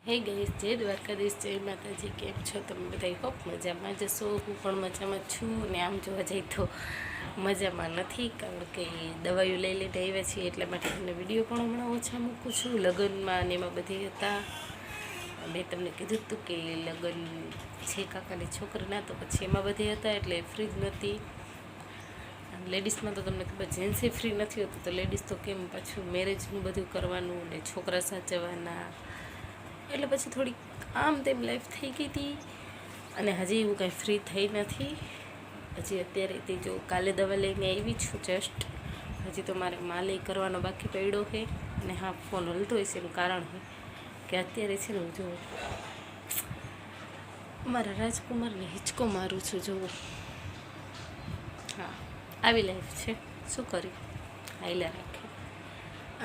હે ગાઈસ, જય દ્વારકાધીશ, જય માતાજી. કેમ છો તમે બધા? હોપ મજામાં જશો. હું પણ મજામાં છું. અને આમ જોવા જઈએ તો મજામાં નથી, કારણ કે દવાઈઓ લઈ લઈને આવ્યા છીએ, એટલા માટે તમને વિડીયો પણ હમણાં ઓછા મૂકું છું. લગ્નમાં અને એમાં બધી હતા. મેં તમને કીધું હતું કે લગ્ન છે કાકાની છોકરીના, તો પછી એમાં બધી હતા, એટલે ફ્રી જ નહોતી. લેડીઝમાં તો તમને ખબર, જેન્ટ્સે ફ્રી નથી હોતું, તો લેડીઝ તો કેમ પાછું મેરેજનું બધું કરવાનું ને છોકરા સાચવવાના, એટલે પછી થોડીક આમ તેમ લાઈફ થઈ ગઈ હતી. અને હજી એવું કાંઈ ફ્રી થઈ નથી. હજી અત્યારે તે જો કાલે દવા લઈને આવી છું જસ્ટ. હજી તો મારે માલે કરવાનો બાકી પડ્યો છે. અને હા, ફોન હલતો હોય છે એનું કારણ છે કે અત્યારે છે ને હું જો મારા રાજકુમારને હિંચકો મારું છું. જોવું, હા, આવી લાઈફ છે, શું કરી હાઈલા રાખે.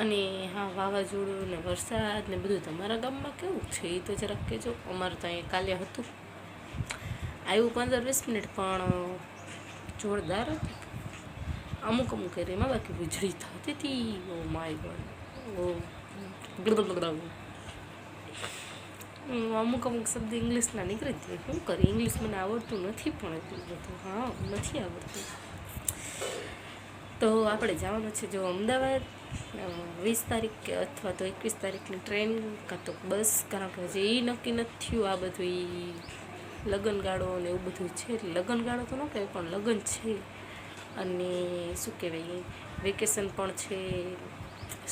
અને હા, વાવાઝોડું ને વરસાદ ને બધું તમારા ગામમાં કેવું છે એ તો જરાક કહેજો. અમારે તો અહીંયા કાલે હતું, આવ્યું 15-20 મિનિટ, પણ જોરદાર હતું. અમુક એરિયામાં બાકી વીજળી થતી હતી. Oh my God. અમુક શબ્દ ઇંગ્લિશના નીકળી જ જાય. શું કરીએ, ઇંગ્લિશ મને આવડતું નથી, પણ એટલું બધું હા નથી આવડતું. તો આપણે જવાનું છે જો અમદાવાદ 20 તારીખ કે અથવા તો 21 તારીખની ટ્રેન કાં તો બસ, કારણ કે હજી એ નક્કી નથી થયું. આ બધું એ લગ્નગાળો ને એવું બધું છે. લગ્નગાળો તો ન કહેવાય, પણ લગ્ન છે. અને શું કહેવાય, વેકેશન પણ છે.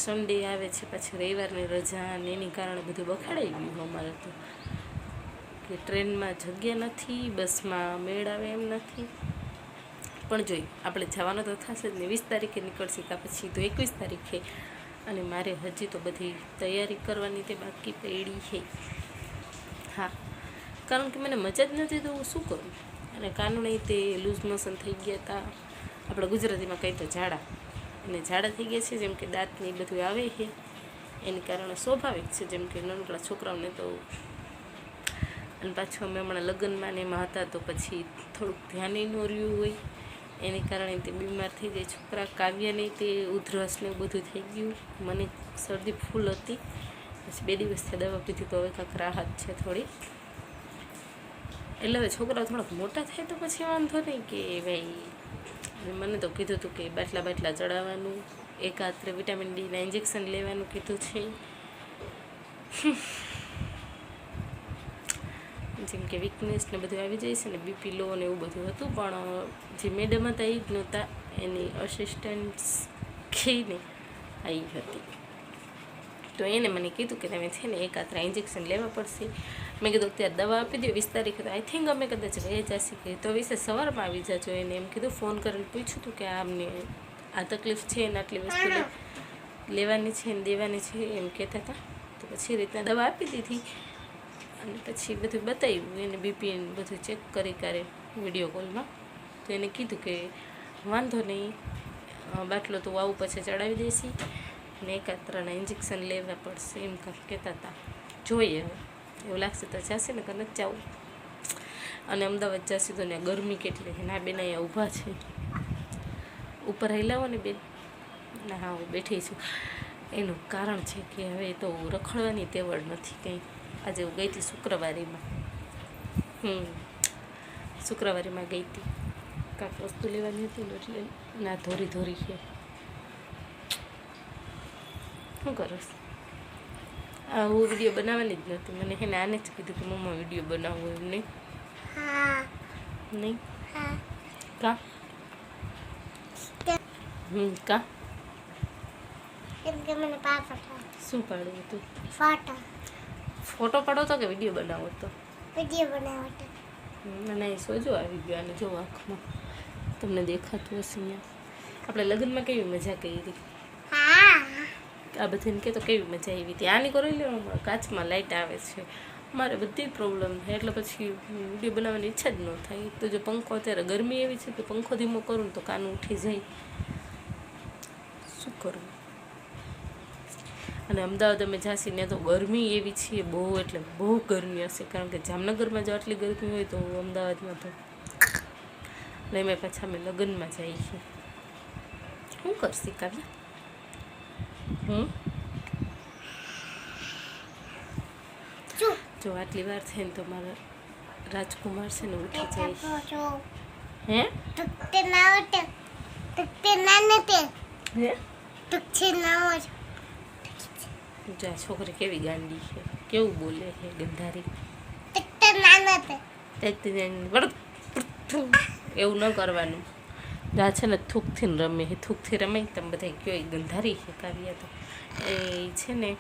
સન્ડે આવે છે, પછી રવિવારની રજા, અને એની કારણે બધું બખાડાઈ ગયું અમારે તો. કે ટ્રેનમાં જગ્યા નથી, બસમાં મેળ આવે એમ નથી. પણ જોઈ, આપણે જવાનું તો થશે જ ને. 20 તારીખે નીકળશે, કાં પછી તો 21 તારીખે. અને મારે હજી તો બધી તૈયારી કરવાની તે બાકી પડી છે. હા, કારણ કે મને મજા જ નથી, તો હું શું કરું. અને કાનૂની તે લૂઝ મોશન થઈ ગયા હતા. આપણે ગુજરાતીમાં કહી તો ઝાડા. અને ઝાડા થઈ ગયા છે, જેમ કે દાંતને એ બધું આવે છે, એની કારણે સ્વાભાવિક છે. જેમ કે નાનકડા છોકરાઓને તો. અને પાછું અમે હમણાં લગ્નમાં ને એમાં હતા, તો પછી થોડુંક ધ્યાન ન રહ્યું હોય, એની કારણે તે બીમાર થઈ જાય છોકરા. કાવ્યને તે ઉધરસ ને એવું બધું થઈ ગયું. મને શરદી ફૂલ હતી, પછી 2 દિવસથી દવા પીધી, તો હવે કાંઈક રાહત છે થોડી. એટલે હવે છોકરાઓ થોડાક મોટા થાય તો પછી વાંધો નહીં કે ભાઈ. મને તો કીધું હતું કે બાટલા ચડાવવાનું, એકાત્રે વિટામિન ડીના ઇન્જેક્શન લેવાનું કીધું છે. જેમ કે વીકનેસ ને બધું આવી જાય છે ને, બીપી લો ને એવું બધું હતું. પણ જે મેડમ હતા એ જ નહોતા, એની અસિસ્ટન્ટ્સ કહીને આવી હતી. તો એને મને કીધું કે તમે છે ને એકાત્રા ઇન્જેક્શન લેવા પડશે. મેં કીધું અત્યારે દવા આપી દો, 20 તારીખે તો આઈ થિંક અમે કદાચ રહી જશે કે તો વિશે સવારમાં આવી જજો. એને એમ કીધું, ફોન કરીને પૂછ્યું હતું કે અમને આ તકલીફ છે ને આટલી વસ્તુ લેવાની છે ને દેવાની છે એમ કહેતા હતા. તો પછી રીતના દવા આપી દીધી. અને પછી બધું બતાવ્યું એને, બીપી બધું ચેક કરી કરે વિડીયો કોલમાં. તો એને કીધું કે વાંધો નહીં, બાટલો તો આવું પછી ચડાવી દેશી, ને એકાત્રાના ઇન્જેક્શન લેવા પડશે એમ કાંઈક કહેતા હતા. જોઈએ હવે, એવું લાગશે તો જશે ને, કે નથી જવું. અને અમદાવાદ જશે તો ત્યાં ગરમી કેટલી છે. ના બેન અહીંયા ઊભા છે, ઉપર હિલાવો ને બેન. ના હા, હું બેઠી છું. એનું કારણ છે કે હવે તો રખડવાની તેવડ નથી કંઈ. આજે હું ગઈ હતી શુક્રવારીમાં. શુક્રવારીમાં ગઈ હતી, કાંઈક વસ્તુ લેવાની હતી ને, એટલે ના ધોરી છે. શું કરસ? હું વિડીયો બનાવવાની જ નથી. મને એને આને જ કીધું કે મમ્મા વિડીયો બનાવવો એમ. નહીં નહીં કા કા શું પાડવું હતું? ફોટો પાડો તો કે વિડીયો બનાવો તો? મને સોજો આવી ગયો. અને જો આંખમાં તમને દેખાતું હશે અહીંયા. આપણે લગ્નમાં કેવી મજા કરી હતી. આ બધાને કહે તો કેવી મજા આવી હતી. આની કરી લે, કાચમાં લાઇટ આવે છે. મારે બધી પ્રોબ્લેમ થાય, એટલે પછી વિડીયો બનાવવાની ઈચ્છા જ ન થાય. તો જો પંખો, અત્યારે ગરમી એવી છે કે પંખો ધીમો કરું ને તો કાન ઉઠી જાય. શું કરવું? અને અમદાવાદ અમે જાસી ને તો ગરમી એવી છે બહુ, એટલે બહુ ગરમી હશે. કારણ કે જામનગરમાં જો આટલી ગરમી હોય તો અમદાવાદમાં તો નહીં. મેં પાછા અમે લગ્નમાં જઈએ છીએ. શું કરશી કાવ્ય? જો આટલી વાર થાય ને તો મારા રાજકુમાર છે ને ઉઠી જાય. હે જા છોકરી કેવી ગાંડી છે, કેવું બોલે છે ગંધારી. એવું ન કરવાનું. જા છે ને થૂકથી રમે છે, થૂકથી રમે તમે બધા કયો એ ગંધારી છે કાવ્યા. તો એ છે ને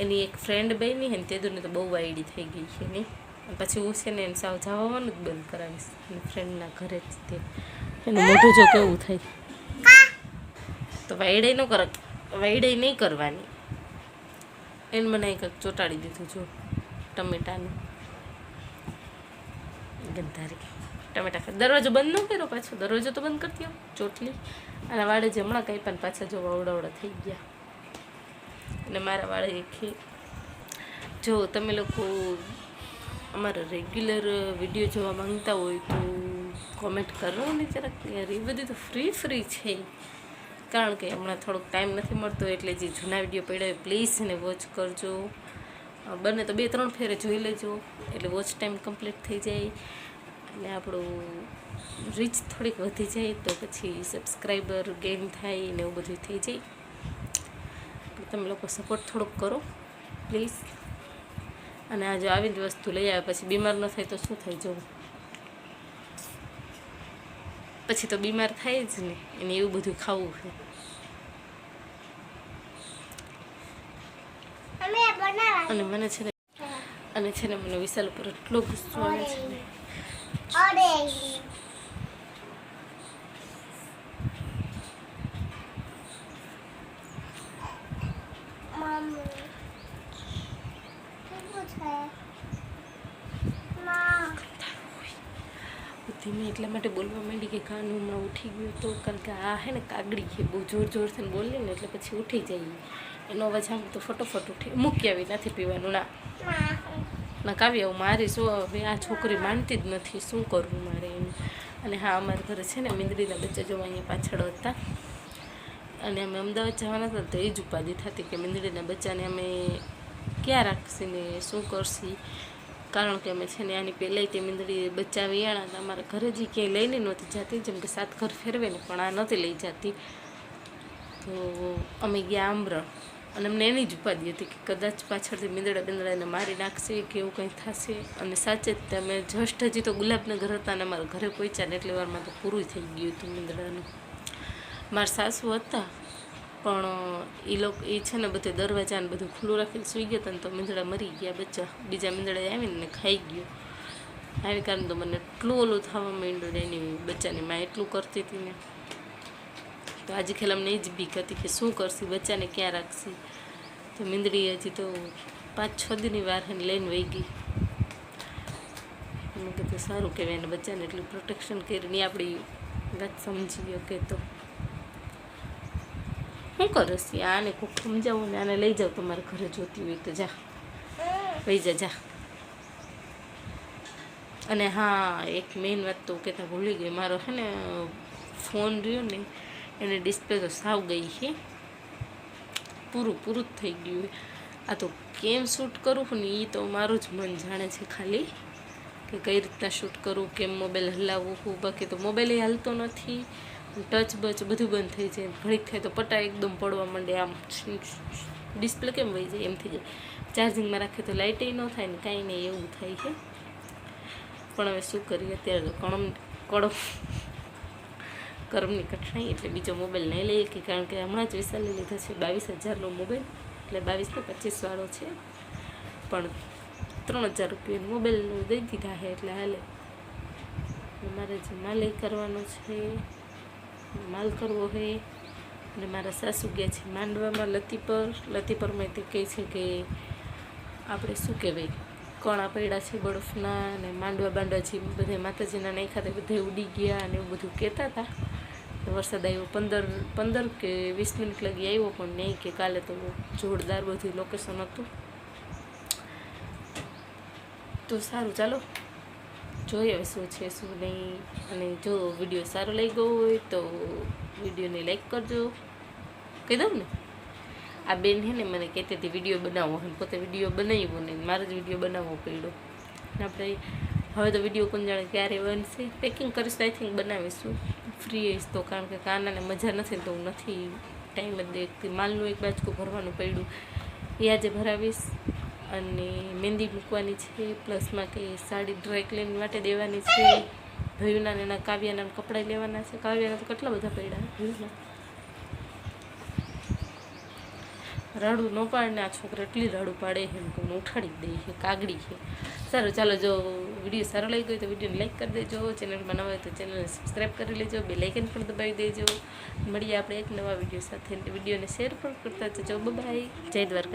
એની એક ફ્રેન્ડ બની છે ને તે દૂરને તો બહુ વાયડી થઈ ગઈ છે નહીં. પછી હું છે ને એને સાવ જવાનું જ બંધ કરાવીશ એની ફ્રેન્ડના ઘરે જ. તે એનું મોઢું જો કેવું થાય. તો વાયડે ન કર, વાયડે નહીં કરવાની. એને મને કંઈક ચોંટાડી દીધું જો ટમેટાનું. ગંધારી ટમેટા. દરવાજો બંધ ન કર્યો પાછો, દરવાજો તો બંધ કરતી આવું ચોટલી. અને વાળે જ હમણાં કંઈ પણ પાછા જો અવડાવડા થઈ ગયા. અને મારા વાળે જો તમે લોકો અમારા રેગ્યુલર વિડીયો જોવા માંગતા હોય તો કોમેન્ટ કરો ને જરાક. યાર એ બધી તો ફ્રી છે, કારણ કે હમણાં થોડોક ટાઈમ નથી મળતો, એટલે જે જૂના વિડીયો પડ્યા હોય પ્લીઝ એને વોચ કરજો. બને તો 2-3 ફેરે જોઈ લેજો, એટલે વોચ ટાઈમ કમ્પ્લીટ થઈ જાય અને આપણું રીચ થોડીક વધી જાય, તો પછી સબસ્ક્રાઈબર ગેઇન થાય ને એવું બધું થઈ જાય. તમે લોકો સપોર્ટ થોડોક કરો પ્લીઝ. અને આ જો આવી જ વસ્તુ લઈ આવે પછી બીમાર ન થાય તો શું થાય? જો પછી તો બીમાર થાય જ ને, એને એવું બધું ખાવું છે. અને મને છે ને મને વિશાલ ઉપર એટલો ગુસ્સો આવે છે ને. ધીમે એટલા માટે બોલવા માંડી કે કાનું હમણાં ઉઠી ગયું તો, કારણ કે આ હે ને કાગડી છે, બહુ જોરથી બોલે ને એટલે પછી ઉઠી જાય. એનો અવાજ આમ તો ફટોફટ ઉઠી. મૂકી આવી નથી પીવાનું ના કાવ્ય હું મારી શું હવે આ છોકરી માનતી જ નથી, શું કરવું મારે એનું. અને હા, અમારા ઘરે છે ને મીંદડીના બચ્ચા જોવા અહીંયા પાછળ હતા, અને અમે અમદાવાદ જવાના હતા તો એ જ ઉપાધિ થતી કે મીંદડીના બચ્ચાને અમે ક્યાં રાખશી ને શું કરશી. કારણ કે અમે છે ને આની પહેલાંય તે મીંદડી બચ્ચા વિયાણા હતા અમારા ઘરે જ, ક્યાંય લઈને નહોતી જતી, જેમ કે 7 ઘર ફેરવે ને, પણ આ નહોતી લઈ જતી. તો અમે ગયા આમરણ, અને અમને એની જ ઉપાધિ હતી કે કદાચ પાછળથી મીંદડા મારી નાખશે કે એવું કંઈ થશે. અને સાચે જ અમે જસ્ટ હજી તો ગુલાબનગર હતા અને અમારા ઘરે પહોંચ્યા ને એટલી વારમાં તો પૂરું થઈ ગયું હતું મીંદડાનું. મારા સાસુ હતા પણ એ છે ને બધે દરવાજાને બધું ખુલ્લું રાખીને સૂઈ ગયા હતા ને, તો મીંદડા મરી ગયા બચ્ચા. બીજા મીંદડા આવીને ખાઈ ગયો. આવી કારણે તો મને એટલું ઓલું થવા માંડ્યું એની બચ્ચાની માં એટલું કરતી હતી ને. તો આજે ખેલ અમને એ જ બીક હતી કે શું કરશી, બચ્ચાને ક્યાં રાખશી. તો મીંદડી હજી તો 5-6 દીની વાર લઈને વહી ગઈ. મેં કીધું સારું કહેવાય, એને બચ્ચાને એટલું પ્રોટેક્શન કરીને આપણી વાત સમજી શકે. તો શું કરશ આને કોઈક સમજાવું ને આને લઈ જાઓ તમારા ઘરે જોતી હોય તો જા વહી જા. અને હા, એક મેઇન વાત તો કહેતા ભૂલી ગઈ, મારો છે ને ફોન રહ્યો ને એને ડિસ્પ્લે તો સાવ ગઈ છે, પૂરું જ થઈ ગયું. આ તો કેમ શૂટ કરું ને એ તો મારું જ મન જાણે છે ખાલી, કે કઈ રીતના શૂટ કરું, કેમ મોબાઈલ હલાવવું. બાકી તો મોબાઈલ એ હાલતો નથી, ટચ બચ બધું બંધ થઈ જાય. ઘડીક થાય તો પટા એકદમ પડવા માંડે, આમ ડિસ્પ્લે કેમ વહી જાય એમ થઈ જાય. ચાર્જિંગમાં રાખે તો લાઇટે ન થાય ને કાંઈ નહીં, એવું થાય છે. પણ હવે શું કરીએ, અત્યારે તો કર્મની કઠણાઈ, એટલે બીજો મોબાઈલ નહીં લઈએ કે, કારણ કે હમણાં જ વિશાલે લીધો છે 22,000નો મોબાઈલ, એટલે 22 ને 25 વાળો છે, પણ 3,000 રૂપિયાનો મોબાઈલ દઈ દીધા છે એટલે હાલે. મારે જે માલ કરવાનો છે, માલ કરવો છે. અને મારા સાસુ ગયા છે માંડવામાં લતીપરમાં. તે કહે છે કે આપણે શું કહેવાય, કણા પડ્યા છે બરફના, અને માંડવા જે બધે માતાજીના નાખ્યા હતા બધે ઉડી ગયા અને એવું બધું કહેતા હતા. વરસાદ આવ્યો 15 કે 20 મિનિટ લગી આવ્યો, પણ નહીં કે કાલે તો જોરદાર બધું લોકેશન હતું. તો સારું, ચાલો જોઈએ હવે શું છે શું નહીં. અને જો વિડીયો સારો લાગ્યો હોય તો વિડીયોને લાઈક કરજો, કહી દઉં ને. આ બેન છે ને મને કહેતી હતી વિડીયો બનાવો, અને પોતે વિડીયો બનાવ્યો નહીં, મારે જ વિડીયો બનાવવો પડ્યો. આપણે હવે તો વિડીયો કોણ જાણે ક્યારે બનશે. પેકિંગ કરીશ તો આઈ થિંક બનાવીશું, ફ્રી હઈશ તો, કારણ કે કાનાને મજા નથી તો હું નથી ટાઈમ જ દેખતી. માલનું એક બાજકું ભરવાનું પડ્યું એ આજે ભરાવીશ, અને મહેંદી મૂકવાની છે, પ્લસમાં કે સાડી ડ્રાય ક્લીન માટે દેવાની છે. ભયુના એના કાવ્યાના કપડાં લેવાના છે. કાવ્યાના તો કેટલા બધા પડ્યા. ભયુના રાડું ન પાડે, આ છોકરા એટલી રાડું પાડે છે કે હું ઉઠાડી દઈ છે, કાગડી છે. સારું, ચાલો, જો વિડીયો સારો લાગી ગયો તો વિડીયોને લાઈક કરી દેજો, ચેનલમાં નવા હોય તો ચેનલને સબસ્ક્રાઈબ કરી લેજો, બે લાઇકન પણ દબાવી દેજો. મળીએ આપણે એક નવા વિડીયો સાથે. વિડીયોને શેર પણ કરતા જજો. બાય, જય દ્વારકા.